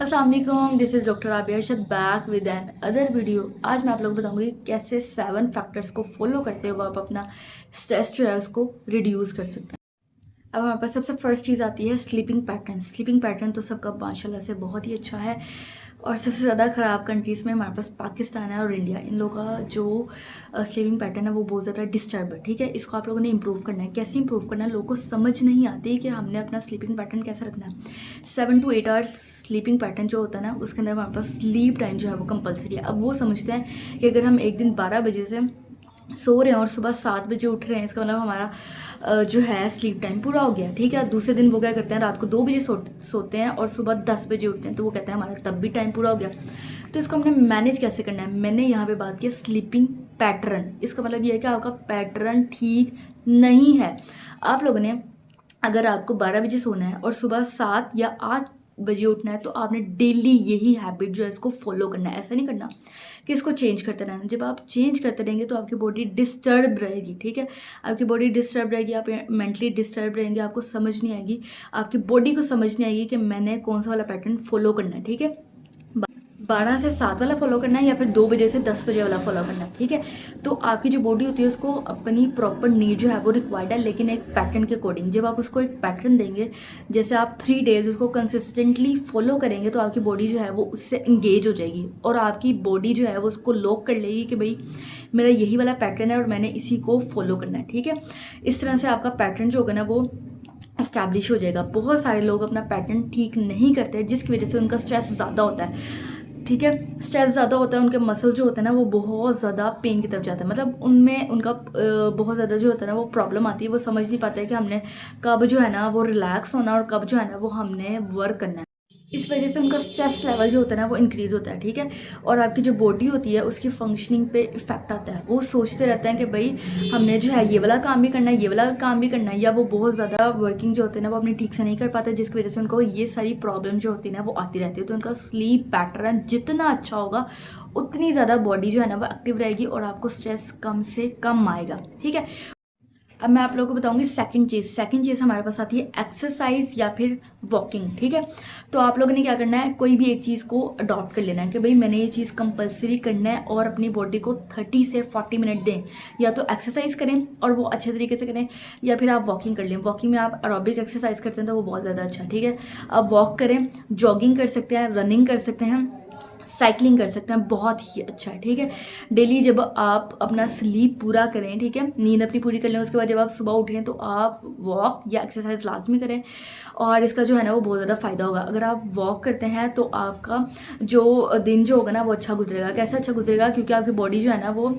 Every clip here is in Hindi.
अस्सलाम वालेकुम, this is doctor Abiya Arshad back with another video. आज मैं आप लोग को बताऊंगी कैसे 7 फैक्टर्स को फॉलो करते हुए आप अपना स्ट्रेस जो है उसको रिड्यूस कर सकते हैं। अब हमारे पास सबसे फर्स्ट चीज़ आती है स्लीपिंग पैटर्न। स्लीपिंग पैटर्न तो सबका माशाल्लाह से बहुत ही अच्छा है, और सबसे ज़्यादा ख़राब कंट्रीज़ में हमारे पास पाकिस्तान है और इंडिया। इन लोगों का जो स्लीपिंग पैटर्न है वो बहुत ज़्यादा डिस्टर्ब है। ठीक है, इसको आप लोगों ने इंप्रूव करना है। कैसे इंप्रूव करना है, लोगों को समझ नहीं आती कि हमने अपना स्लीपिंग पैटर्न कैसे रखना है। 7 to 8 आवर्स स्लीपिंग पैटर्न जो होता है ना, उसके अंदर हमारे पास स्लीप टाइम जो है वो कंपलसरी है। अब वो समझते हैं कि अगर हम एक दिन 12 बजे से सो रहे हैं और सुबह 7 बजे उठ रहे हैं, इसका मतलब हमारा जो है स्लीप टाइम पूरा हो गया। ठीक है, दूसरे दिन वो क्या करते हैं, रात को 2 बजे सोते हैं और सुबह 10 बजे उठते हैं, तो वो कहते हैं हमारा तब भी टाइम पूरा हो गया। तो इसको हमने मैनेज कैसे करना है, मैंने यहाँ पे बात की स्लीपिंग पैटर्न। इसका मतलब ये है कि आपका पैटर्न ठीक नहीं है। आप लोगों ने अगर रात को 12 बजे सोना है और सुबह 7 या 8 बजे उठना है, तो आपने डेली यही हैबिट जो है इसको फॉलो करना है। ऐसा नहीं करना कि इसको चेंज करते रहना। जब आप चेंज करते रहेंगे तो आपकी बॉडी डिस्टर्ब रहेगी। ठीक है, आपकी बॉडी डिस्टर्ब रहेगी, आप मेंटली डिस्टर्ब रहेंगे, आपको समझ नहीं आएगी, आपकी बॉडी को समझ नहीं आएगी कि मैंने कौन सा वाला पैटर्न फॉलो करना है। ठीक है, 12 से 7 वाला फॉलो करना है या फिर 2 बजे से 10 बजे वाला फॉलो करना है। ठीक है, तो आपकी जो बॉडी होती है उसको अपनी प्रॉपर नीड जो है वो रिक्वायर्ड है, लेकिन एक पैटर्न के अकॉर्डिंग। जब आप उसको एक पैटर्न देंगे, जैसे आप 3 डेज उसको कंसिस्टेंटली फॉलो करेंगे, तो आपकी बॉडी जो है वो उससे इंगेज हो जाएगी और आपकी बॉडी जो है वो उसको लॉक कर लेगी कि भाई मेरा यही वाला पैटर्न है और मैंने इसी को फॉलो करना है। ठीक है, इस तरह से आपका पैटर्न जो होगा ना वो इस्टेब्लिश हो जाएगा। बहुत सारे लोग अपना पैटर्न ठीक नहीं करते, जिसकी वजह से उनका स्ट्रेस ज़्यादा होता है। ठीक है, स्ट्रेस ज़्यादा होता है, उनके मसल जो होते हैं ना वो बहुत ज़्यादा पेन की तरफ जाता है। मतलब उनमें उनका बहुत ज़्यादा जो होता है ना वो प्रॉब्लम आती है। वो समझ नहीं पाते कि हमने कब जो है ना वो रिलैक्स होना और कब जो है ना वो हमने वर्क करना है। इस वजह से उनका स्ट्रेस लेवल जो होता है ना वो इंक्रीज़ होता है। ठीक है, और आपकी जो बॉडी होती है उसकी फंक्शनिंग पे इफेक्ट आता है। वो सोचते रहते हैं कि भाई हमने जो है ये वाला काम भी करना है, ये वाला काम भी करना है, या वो बहुत ज़्यादा वर्किंग जो होते हैं ना वो अपनी ठीक से नहीं कर पाते, जिसकी वजह से उनको ये सारी प्रॉब्लम जो होती है ना वो आती रहती है। तो उनका स्लीप पैटर्न जितना अच्छा होगा उतनी ज़्यादा बॉडी जो है ना वो एक्टिव रहेगी और आपको स्ट्रेस कम से कम आएगा। ठीक है, अब मैं आप लोगों को बताऊंगी सेकंड चीज़ हमारे पास आती है एक्सरसाइज या फिर वॉकिंग। ठीक है, तो आप लोगों ने क्या करना है, कोई भी एक चीज़ को अडॉप्ट कर लेना है कि भाई मैंने ये चीज़ कंपलसरी करना है और अपनी बॉडी को 30 से 40 मिनट दें। या तो एक्सरसाइज करें और वो अच्छे तरीके से करें, या फिर आप वॉकिंग कर लें। वॉकिंग में आप एरोबिक एक्सरसाइज करते हैं तो वो बहुत ज़्यादा अच्छा। ठीक है, आप वॉक करें, जॉगिंग कर सकते हैं, रनिंग कर सकते हैं, साइकिलिंग कर सकते हैं, बहुत ही अच्छा है। ठीक है, डेली जब आप अपना स्लीप पूरा करें, ठीक है, नींद अपनी पूरी कर लें, उसके बाद जब आप सुबह उठें तो आप वॉक या एक्सरसाइज लाजमी करें, और इसका जो है ना वो बहुत ज़्यादा फ़ायदा होगा। अगर आप वॉक करते हैं तो आपका जो दिन जो होगा ना वो अच्छा गुजरेगा। कैसे अच्छा गुजरेगा, क्योंकि आपकी बॉडी जो है ना वो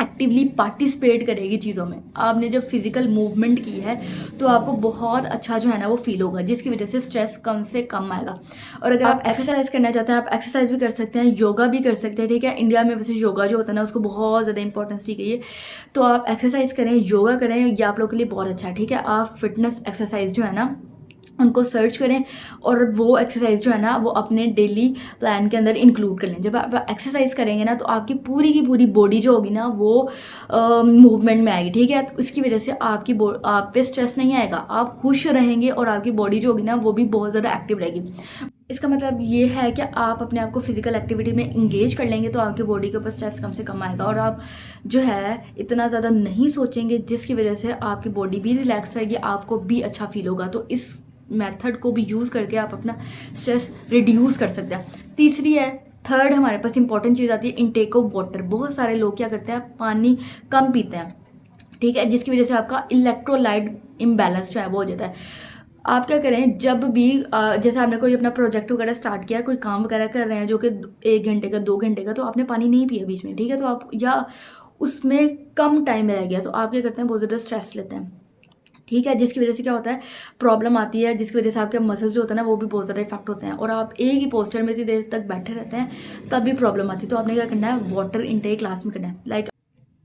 एक्टिवली पार्टिसिपेट करेगी चीज़ों में। आपने जब फिजिकल मूवमेंट की है तो आपको बहुत अच्छा जो है ना वो फील होगा, जिसकी वजह से स्ट्रेस कम से कम आएगा। और अगर आप एक्सरसाइज करना चाहते हैं, आप एक्सरसाइज भी कर सकते हैं, योगा भी कर सकते हैं। ठीक है, इंडिया में वैसे योगा जो होता है ना उसको बहुत ज़्यादा इंपॉर्टेंस दी गई है। तो आप एक्सरसाइज करें, योगा करें, ये आप लोगों के लिए बहुत अच्छा है। ठीक है, आप फिटनेस एक्सरसाइज जो है ना उनको सर्च करें और वो एक्सरसाइज जो है ना वो अपने डेली प्लान के अंदर इंक्लूड कर लें। जब आप एक्सरसाइज करेंगे ना तो आपकी पूरी की पूरी बॉडी जो होगी ना वो मूवमेंट में आएगी। ठीक है, तो इसकी वजह से आप पे स्ट्रेस नहीं आएगा, आप खुश रहेंगे और आपकी बॉडी जो होगी ना वो भी बहुत ज़्यादा एक्टिव रहेगी। इसका मतलब ये है कि आप अपने आप को फिजिकल एक्टिविटी में इंगेज कर लेंगे तो आपकी बॉडी के ऊपर स्ट्रेस कम से कम आएगा, और आप जो है इतना ज़्यादा नहीं सोचेंगे, जिसकी वजह से आपकी बॉडी भी रिलैक्स रहेगी, आपको भी अच्छा फील होगा। तो इस मेथड को भी यूज़ करके आप अपना स्ट्रेस रिड्यूस कर सकते हैं। तीसरी है, थर्ड हमारे पास इंपॉर्टेंट चीज़ आती है इनटेक ऑफ वाटर। बहुत सारे लोग क्या करते हैं, पानी कम पीते हैं। ठीक है, जिसकी वजह से आपका इलेक्ट्रोलाइट इम्बैलेंस जो है वो हो जाता है। आप क्या करें, जब भी जैसे आपने कोई अपना प्रोजेक्ट वगैरह स्टार्ट किया, कोई काम वगैरह कर रहे हैं जो कि 1 घंटे का 2 घंटे का, तो आपने पानी नहीं पिया बीच में। ठीक है, तो आप या उसमें कम टाइम रह गया तो आप क्या करते हैं, बहुत ज़्यादा स्ट्रेस लेते हैं। ठीक है, जिसकी वजह से क्या होता है, प्रॉब्लम आती है, जिसकी वजह से आपके मसल्स जो होते हैं ना वो भी बहुत ज़्यादा इफेक्ट होते हैं, और आप एक ही पोस्चर में इतनी देर तक बैठे रहते हैं तब भी प्रॉब्लम आती है। तो आपने क्या करना है, वाटर इनटेक लास्ट में करना है। लाइक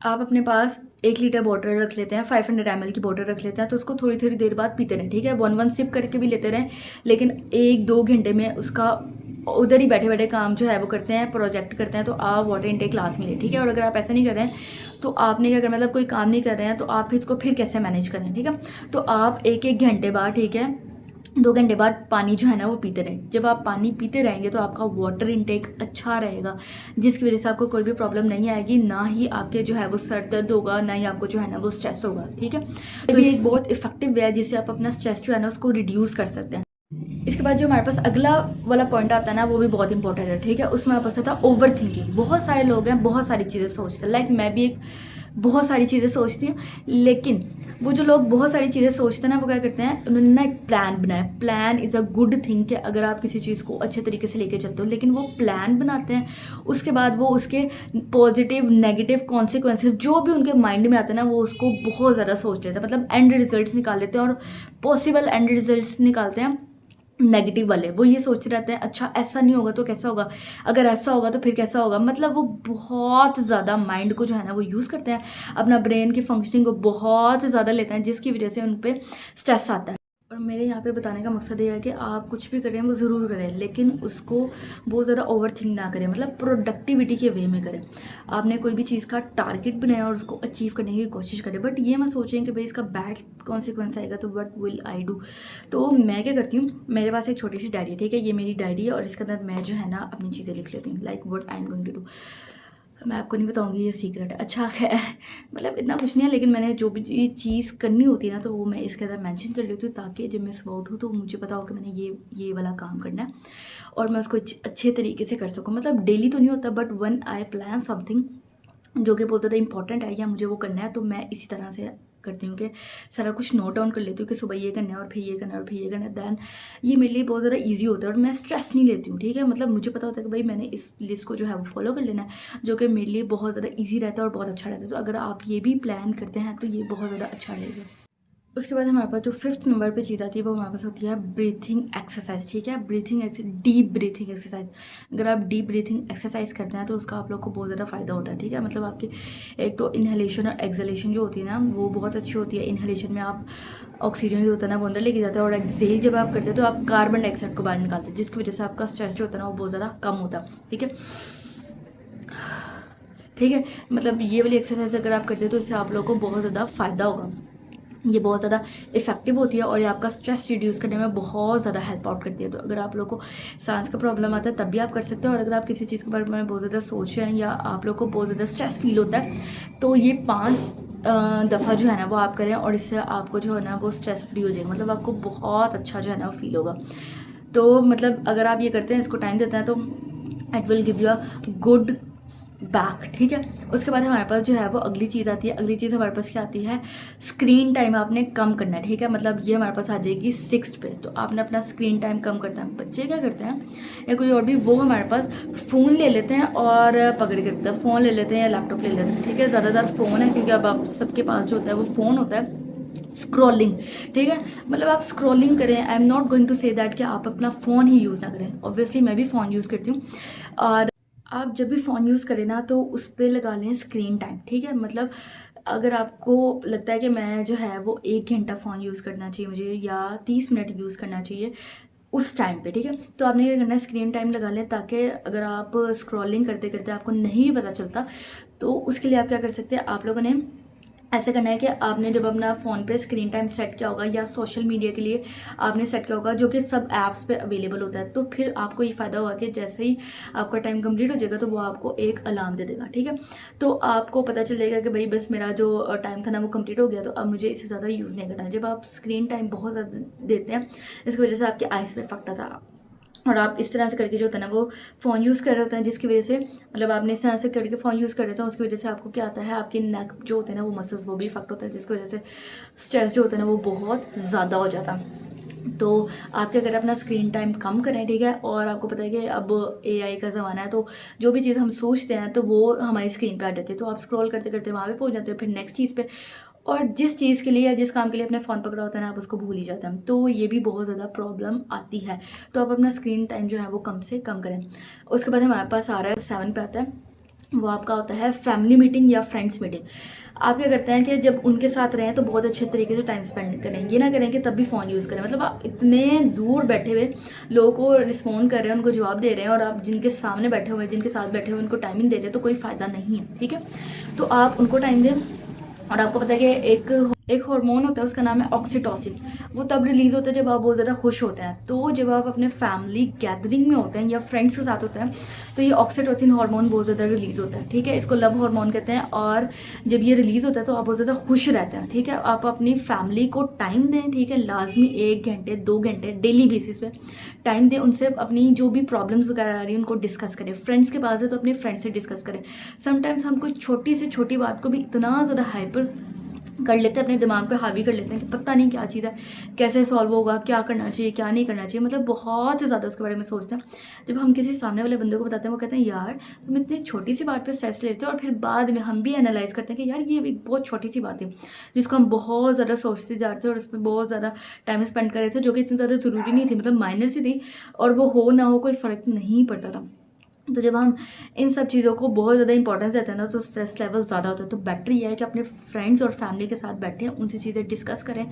आप अपने पास 1 लीटर बॉटल रख लेते हैं, 500 ml की बॉटल रख लेते हैं, तो उसको थोड़ी थोड़ी देर बाद पीते रहें। ठीक है, 1 1 सिप करके भी लेते रहें, लेकिन 1 2 घंटे में उसका उधर ही बैठे बैठे काम जो है वो करते हैं, प्रोजेक्ट करते हैं, तो आप वाटर इनटेक क्लास में लें। ठीक है, और अगर आप ऐसा नहीं कर रहे हैं तो आपने क्या करना, मतलब कोई काम नहीं कर रहे हैं तो आप इसको फिर कैसे मैनेज करें। ठीक है, तो आप 1 1 घंटे बाद, ठीक है, 2 घंटे बाद पानी जो है ना वो पीते रहें। जब आप पानी पीते रहेंगे तो आपका वाटर इनटेक अच्छा रहेगा, जिसकी वजह से आपको कोई भी प्रॉब्लम नहीं आएगी, ना ही आपके जो है वो सर दर्द होगा, ना ही आपको जो है ना वो स्ट्रेस होगा। ठीक है, तो ये एक बहुत इफेक्टिव वे है जिससे आप अपना स्ट्रेस जो है ना उसको रिड्यूस कर सकते हैं। इसके बाद जो हमारे पास अगला वाला पॉइंट आता है ना वो भी बहुत इंपॉर्टेंट है। ठीक है, उसमें हमारे पास आता है ओवर थिंकिंग। बहुत सारे लोग हैं बहुत सारी चीज़ें सोचते हैं, लाइक मैं भी एक बहुत सारी चीज़ें सोचती हूँ, लेकिन वो जो लोग बहुत सारी चीज़ें सोचते हैं ना वो क्या करते हैं, उन्होंने ना एक प्लान बनाया। Plan is a good thing कि अगर आप किसी चीज़ को अच्छे तरीके से लेके चलते हो, लेकिन वो प्लान बनाते हैं, उसके बाद वो उसके पॉजिटिव नेगेटिव कॉन्सिक्वेंसेज जो भी उनके माइंड में आते हैं ना वो उसको बहुत ज़्यादा सोच लेते हैं, मतलब एंड रिजल्ट्स निकाल लेते हैं और पॉसिबल एंड रिजल्ट्स निकालते हैं नेगेटिव वाले। वो ये सोच रहते हैं अच्छा ऐसा नहीं होगा तो कैसा होगा, अगर ऐसा होगा तो फिर कैसा होगा। मतलब वो बहुत ज़्यादा माइंड को जो है ना वो यूज़ करते हैं, अपना ब्रेन की फंक्शनिंग को बहुत ज़्यादा लेते हैं, जिसकी वजह से उन पर स्ट्रेस आता है। और मेरे यहाँ पे बताने का मकसद ये है कि आप कुछ भी करें वो ज़रूर करें, लेकिन उसको बहुत ज़्यादा ओवर थिंक ना करें, मतलब प्रोडक्टिविटी के वे में करें। आपने कोई भी चीज़ का टारगेट बनाया और उसको अचीव करने की कोशिश करें, बट ये मत सोचें कि भाई इसका बैड कॉन्सिक्वेंस आएगा तो व्हाट विल आई डू। तो मैं क्या करती हूँ, मेरे पास एक छोटी सी डायरी है। ठीक है, ये मेरी डायरी है और इसके अंदर मैं जो है ना अपनी चीज़ें लिख लेती हूँ, like what I am going to do. मैं आपको नहीं बताऊंगी, ये सीक्रेट है। अच्छा खैर मतलब इतना कुछ नहीं है, लेकिन मैंने जो भी चीज़ करनी होती है ना तो वो मैं इसके अंदर मेंशन कर लेती हूँ, ताकि जब मैं सुबह उठूँ तो मुझे पता हो कि मैंने ये वाला काम करना है और मैं उसको अच्छे तरीके से कर सकूँ। मतलब डेली तो नहीं होता, but one I plan something जो कि बहुत ज़्यादा इंपॉर्टेंट है या मुझे वो करना है, तो मैं इसी तरह से करती हूँ कि सारा कुछ नोट डाउन कर लेती हूँ कि सुबह ये करना है और फिर ये करना है और फिर ये करना है। दैन ये मेरे लिए बहुत ज़्यादा ईजी होता है और मैं स्ट्रेस नहीं लेती हूँ। ठीक है, मतलब मुझे पता होता है कि भाई मैंने इस लिस्ट को जो है वो फॉलो कर लेना है, जो कि मेरे लिए बहुत ज़्यादा ईजी रहता है और बहुत अच्छा रहता है। तो अगर आप ये भी प्लान करते हैं तो ये बहुत ज़्यादा अच्छा रहेगा। उसके बाद हमारे पास जो 5th नंबर पे चीज़ आती है वो हमारे पास होती है ब्रीथिंग एक्सरसाइज। ठीक है, ब्रीथिंग ऐसे डीप ब्रीथिंग एक्सरसाइज। अगर आप डीप ब्रीथिंग एक्सरसाइज करते हैं तो उसका आप लोग को बहुत ज़्यादा फ़ायदा होता है। ठीक है, मतलब आपकी एक तो इनहेलेशन और एक्सहेलेशन जो होती है ना वो बहुत अच्छी होती है। इनहेलेशन में आप ऑक्सीजन जो होता है ना वो अंदर लेके जाता है, और एक्सहेल जब आप करते हैं तो आप कार्बन डाइऑक्साइड को बाहर निकालते हैं, जिसकी वजह से आपका स्ट्रेस जो होता है ना वो बहुत ज़्यादा कम होता है। ठीक है, ठीक है, मतलब ये वाली एक्सरसाइज अगर आप करते हैं तो इससे आप लोगों को बहुत ज़्यादा फ़ायदा होगा। ये बहुत ज़्यादा इफेक्टिव होती है और ये आपका स्ट्रेस रिड्यूस करने में बहुत ज़्यादा हेल्प आउट करती है। तो अगर आप लोग को सांस का प्रॉब्लम आता है तब भी आप कर सकते हो, और अगर आप किसी चीज़ के बारे में बहुत ज़्यादा सोच रहे हैं या आप लोग को बहुत ज़्यादा स्ट्रेस फील होता है तो ये 5 दफ़ा जो है ना वो आप करें, और इससे आपको जो है ना वो स्ट्रेस फ्री हो जाएगा। मतलब आपको बहुत अच्छा जो है ना वो फील होगा। तो मतलब अगर आप ये करते हैं, इसको टाइम देते हैं, तो it will give you a good back. ठीक है, उसके बाद हमारे पास जो है वो अगली चीज़ आती है। अगली चीज़ हमारे पास क्या आती है, स्क्रीन टाइम आपने कम करना है। ठीक है, मतलब ये हमारे पास आ जाएगी 6th पे। तो आपने अपना स्क्रीन टाइम कम करता है। बच्चे क्या करते हैं या कोई और भी, वो हमारे पास फ़ोन ले लेते हैं और पकड़ के रखते हैं, फ़ोन ले लेते हैं या लैपटॉप ले लेते हैं। ठीक है, ज़्यादातर फ़ोन है क्योंकि अब आप सबके पास जो होता है वो फ़ोन होता है। स्क्रॉलिंग, ठीक है, मतलब आप स्क्रॉलिंग करें। I am not going to say that कि आप अपना फ़ोन ही यूज़ ना करें। ऑब्वियसली मैं भी फ़ोन यूज़ करती हूँ, और आप जब भी फ़ोन यूज़ करें ना तो उस पर लगा लें स्क्रीन टाइम। ठीक है, मतलब अगर आपको लगता है कि मैं जो है वो 1 घंटा फ़ोन यूज़ करना चाहिए मुझे, या 30 मिनट यूज़ करना चाहिए उस टाइम पे, ठीक है, तो आपने क्या करना है, स्क्रीन टाइम लगा लें, ताकि अगर आप स्क्रॉलिंग करते करते आपको नहीं भी पता चलता तो उसके लिए आप क्या कर सकते हैं, आप लोगों ने ऐसे करना है कि आपने जब अपना फ़ोन पे स्क्रीन टाइम सेट किया होगा या सोशल मीडिया के लिए आपने सेट किया होगा, जो कि सब ऐप्स पे अवेलेबल होता है, तो फिर आपको ये फ़ायदा होगा कि जैसे ही आपका टाइम कंप्लीट हो जाएगा तो वो आपको एक अलार्म दे देगा। ठीक है, तो आपको पता चल जाएगा कि भाई बस मेरा जो टाइम था ना वो कंप्लीट हो गया, तो अब मुझे इससे ज़्यादा यूज़ नहीं करना है। जब आप स्क्रीन टाइम बहुत ज़्यादा देते हैं, इसकी वजह से आपकी आइज़ पे इफेक्ट आता है, और आप इस तरह से करके जो होता है ना वो फ़ोन यूज़ कर रहे होते हैं, जिसकी वजह से मतलब आपने इस तरह से करके फ़ोन यूज़ कर रहे होते हैं, उसकी वजह से आपको क्या आता है, आपकी नेक जो होते हैं ना वो मसल्स वो भी इफेक्ट होता है, जिसकी वजह से स्ट्रेस जो होता है ना वो बहुत ज़्यादा हो जाता है। तो आप क्या करें, अपना स्क्रीन टाइम कम करें। ठीक है, और आपको पता है कि अब एआई का ज़माना है, तो जो भी चीज़ हम सोचते हैं तो वो हमारी स्क्रीन पे आ जाती है, तो आप स्क्रॉल करते करते वहाँ पे पहुँच जाते हो, फिर नेक्स्ट चीज़ पे, और जिस चीज़ के लिए या जिस काम के लिए अपने फ़ोन पकड़ा होता है ना आप उसको भूल ही जाते हैं, तो ये भी बहुत ज़्यादा प्रॉब्लम आती है। तो आप अपना स्क्रीन टाइम जो है वो कम से कम करें। उसके बाद हमारे पास आ रहा है 7 पे आता है, वो आपका होता है फैमिली मीटिंग या फ्रेंड्स मीटिंग। आप क्या करते हैं कि जब उनके साथ रहें तो बहुत अच्छे तरीके से टाइम स्पेंड करें, ये ना करें कि तब भी फ़ोन यूज़ करें। मतलब आप इतने दूर बैठे हुए लोगों को रिस्पॉन्ड कर रहे हैं, उनको जवाब दे रहे हैं, और आप जिनके सामने बैठे हुए हैं, जिनके साथ बैठे हुए उनको टाइमिंग दे रहे हैं, तो कोई फ़ायदा नहीं है। ठीक है, तो आप उनको टाइम दें। और आपको पता है कि एक एक हार्मोन होता है उसका नाम है ऑक्सीटोसिन। वो तब रिलीज़ होता है जब आप बहुत ज़्यादा खुश होते हैं। तो जब आप अपने फैमिली गैदरिंग में होते हैं या फ्रेंड्स के साथ होते हैं तो ये ऑक्सीटोसिन हार्मोन बहुत ज़्यादा रिलीज़ होता है, ठीक है। इसको लव हार्मोन कहते हैं। और जब ये रिलीज़ होता है तो आप बहुत ज़्यादा खुश रहते हैं, ठीक है। आप अपनी फैमिली को टाइम दें, ठीक है, लाजमी 1 घंटे 2 घंटे डेली बेसिस पे टाइम दें। उनसे अपनी जो भी प्रॉब्लम्स वगैरह आ रही है उनको डिस्कस करें। फ्रेंड्स के पास है तो अपने फ्रेंड्स से डिस्कस करें। समटाइम्स हम कोई छोटी से छोटी बात को भी इतना ज़्यादा हाइपर कर लेते हैं, अपने दिमाग पे हावी कर लेते हैं कि पता नहीं क्या चीज़ है, कैसे सॉल्व होगा, क्या करना चाहिए क्या नहीं करना चाहिए, मतलब बहुत ज़्यादा उसके बारे में सोचते हैं। जब हम किसी सामने वाले बंदे को बताते हैं वो कहते हैं यार तुम इतनी छोटी सी बात पे स्ट्रेस लेते हो, और फिर बाद में हम भी एनालाइज करते हैं कि यार ये एक बहुत छोटी सी बात है जिसको हम बहुत ज़्यादा सोचते जा रहे थे और उस पर बहुत ज़्यादा टाइम स्पेंड कर रहे थे, जो कि इतनी ज़्यादा ज़रूरी नहीं थी, मतलब माइनर सी थी, और वो हो ना हो कोई फ़र्क नहीं पड़ता था। तो जब हम इन सब चीज़ों को बहुत ज़्यादा इंपॉर्टेंस देते हैं ना तो स्ट्रेस लेवल ज़्यादा होता है। तो बेटर ये है कि अपने फ्रेंड्स और फैमिली के साथ बैठें, उनसे चीज़ें डिस्कस करें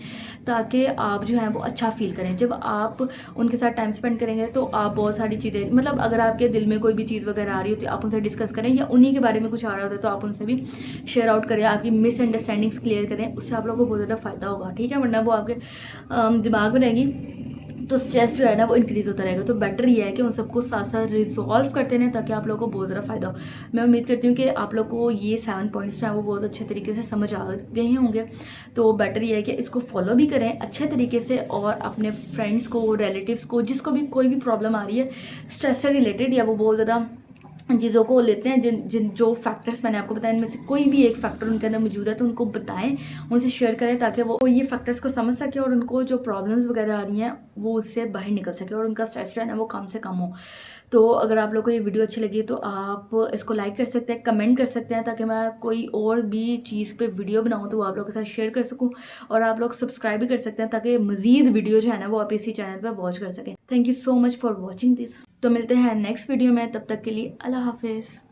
ताकि आप जो हैं वो अच्छा फील करें। जब आप उनके साथ टाइम स्पेंड करेंगे तो आप बहुत सारी चीज़ें, मतलब अगर आपके दिल में कोई भी चीज़ वगैरह आ रही होती है आप उनसे डिस्कस करें, या उन्हीं के बारे में कुछ आ रहा होता है तो आप उनसे भी शेयर आउट करें, आपकी मिसअंडरस्टैंडिंग्स क्लियर करें। उससे आप लोगों को बहुत ज़्यादा फ़ायदा होगा, ठीक है। वरना वो आपके दिमाग में रहेंगी तो स्ट्रेस जो है ना वो इंक्रीज़ होता रहेगा। तो बेटर ये है कि उन सबको साथ साथ रिजॉल्व करते रहें ताकि आप लोगों को बहुत ज़्यादा फ़ायदा हो। मैं उम्मीद करती हूँ कि आप लोग को ये 7 पॉइंट्स जो हैं वो बहुत अच्छे तरीके से समझ आ गए ही होंगे। तो बेटर ये है कि इसको फॉलो भी करें अच्छे तरीके से, और अपने फ्रेंड्स को, रिलेटिव्स को, जिसको भी कोई भी प्रॉब्लम आ रही है स्ट्रेस से रिलेटेड, या वो बहुत ज़्यादा चीज़ों को लेते हैं, जिन जिन जो फैक्टर्स मैंने आपको बताया इनमें से कोई भी एक फैक्टर उनके अंदर मौजूद है तो उनको बताएं, उनसे शेयर करें ताकि वो ये फैक्टर्स को समझ सके और उनको जो प्रॉब्लम्स वगैरह आ रही हैं वो उससे बाहर निकल सके और उनका स्ट्रेस जो है ना वो कम से कम हो। तो अगर आप लोग को ये वीडियो अच्छी लगी तो आप इसको लाइक कर सकते हैं, कमेंट कर सकते हैं, ताकि मैं कोई और भी चीज़ पे वीडियो बनाऊँ तो वो आप लोगों के साथ शेयर कर सकूँ। और आप लोग सब्सक्राइब भी कर सकते हैं ताकि मज़ीद वीडियो जो है ना वो आप इसी चैनल पर वॉच कर सकें। Thank you so much for watching this. तो मिलते हैं नेक्स्ट वीडियो में, तब तक के लिए अल्लाह हाफिज़।